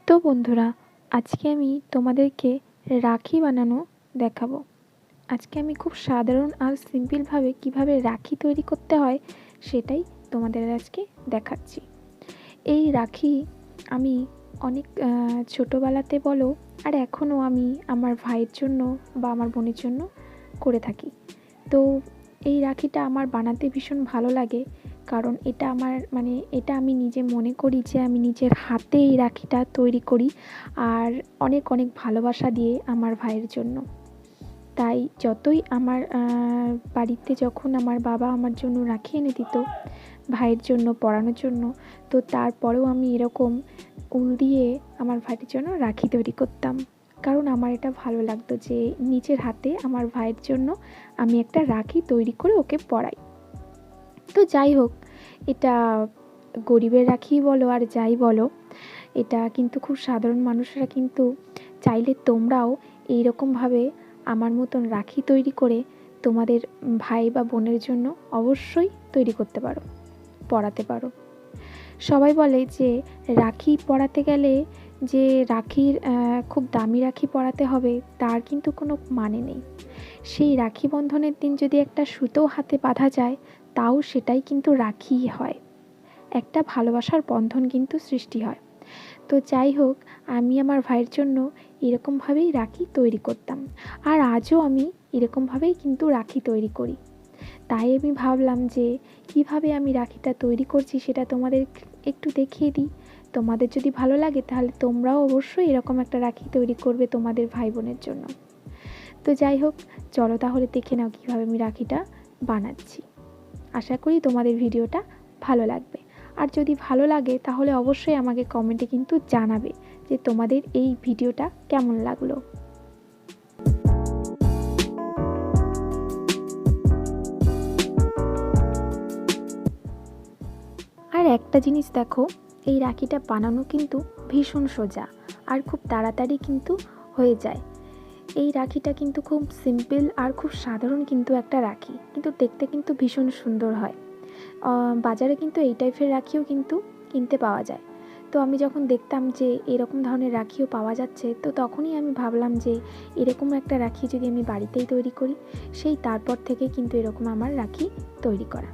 তো বন্ধুরা, আজকে আমি তোমাদেরকে রাখি বানানো দেখাবো। আজকে আমি খুব সাধারণ আর সিম্পলভাবে কিভাবে রাখি তৈরি করতে হয় সেটাই তোমাদের আজকে দেখাচ্ছি। এই রাখি আমি অনেক ছোটোবেলাতে বলো আর এখনও আমি আমার ভাইয়ের জন্য বা আমার বোনের জন্য করে থাকি। তো এই রাখিটা আমার বানাতে ভীষণ ভালো লাগে, কারণ এটা এটা আমি নিজে মনে করি যে আমি নিজের হাতে এই রাখিটা তৈরি করি আর অনেক অনেক ভালোবাসা দিয়ে আমার ভাইয়ের জন্য। তাই যতই আমার বাড়িতে যখন আমার বাবা আমার জন্য রাখি এনে দিত ভাইয়ের জন্য পরানোর জন্য, তো তারপরেও আমি এরকম উল দিয়ে আমার ভাইয়ের জন্য রাখি তৈরি করতাম, কারণ আমার এটা ভালো লাগতো যে নিজের হাতে আমার ভাইয়ের জন্য আমি একটা রাখি তৈরি করে ওকে পরাই। তো যাই হোক, এটা গরিবের রাখি বলো আর যাই বলো, এটা কিন্তু খুব সাধারণ মানুষরা কিন্তু চাইলে তোমরাও এইরকমভাবে আমার মতন রাখি তৈরি করে তোমাদের ভাই বা বোনের জন্য অবশ্যই তৈরি করতে পারো, পরাতে পারো। সবাই বলে যে রাখি পরাতে গেলে যে রাখির খুব দামি রাখি পরাতে হবে, তার কিন্তু কোনো মানে নেই। সেই রাখি বন্ধনের দিন যদি একটা সুতো হাতে বাঁধা যায়, তাও সেটাই কিন্তু রাখিই হয়, একটা ভালোবাসার বন্ধন কিন্তু সৃষ্টি হয়। তো যাই হোক, আমি আমার ভাইয়ের জন্য এরকমভাবেই রাখি তৈরি করতাম আর আজও আমি এরকমভাবেই কিন্তু রাখি তৈরি করি। তাই আমি ভাবলাম যে কিভাবে আমি রাখিটা তৈরি করছি সেটা তোমাদের একটু দেখিয়ে দিই। তোমাদের যদি ভালো লাগে তাহলে তোমরাও অবশ্যই এরকম একটা রাখি তৈরি করবে তোমাদের ভাই বোনের জন্য। তো যাই হোক, চলো তাহলে দেখে নাও কীভাবে আমি রাখিটা বানাচ্ছি। আশা করি তোমাদের ভিডিওটা ভালো লাগবে, আর যদি ভালো লাগে তাহলে অবশ্যই আমাকে কমেন্টে কিন্তু জানাবে যে তোমাদের এই ভিডিওটা কেমন লাগলো। আর একটা জিনিস দেখো, এই রাখিটা বানানো কিন্তু ভীষণ সোজা আর খুব তাড়াতাড়ি কিন্তু হয়ে যায়। এই রাখিটা কিন্তু খুব সিম্পল আর খুব সাধারণ কিন্তু একটা রাখি, কিন্তু দেখতে কিন্তু ভীষণ সুন্দর হয়। বাজারে কিন্তু এই টাইপের রাখিও কিন্তু কিনতে পাওয়া যায়। তো আমি যখন দেখতাম যে এরকম ধরনের রাখিও পাওয়া যাচ্ছে, তো তখনই আমি ভাবলাম যে এরকম একটা রাখি যদি আমি বাড়িতেই তৈরি করি, সেই তারপর থেকে কিন্তু এরকম আমার রাখি তৈরি করা।